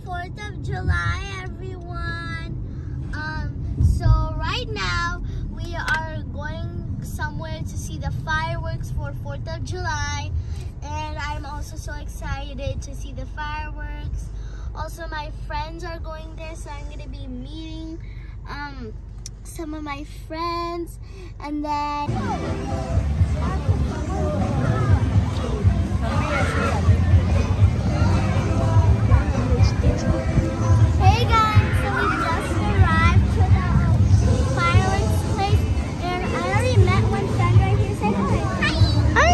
4th of July, everyone. So right now we are going somewhere to see the fireworks for 4th of July, and I'm also so excited to see the fireworks. Also, my friends are going there, so I'm gonna be meeting some of my friends, and then hey guys, so we just arrived to the fireworks place, and I already met one friend right here. Say hi. Hi.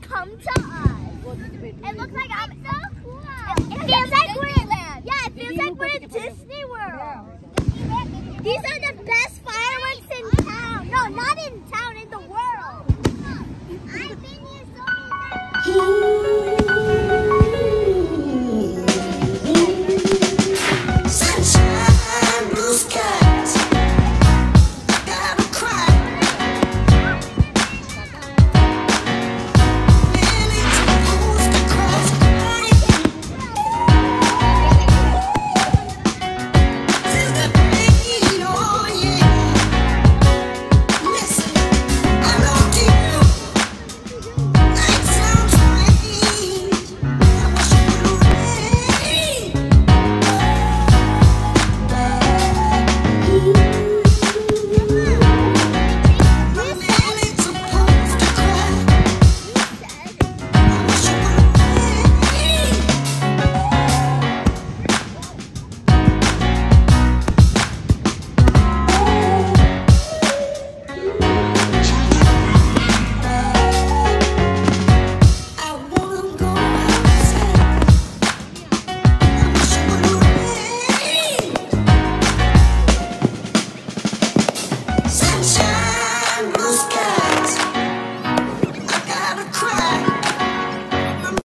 Come to us. It looks like I'm so cool. It feels like we're it feels like we're at Disney World. These are the best fireworks in town. No, not in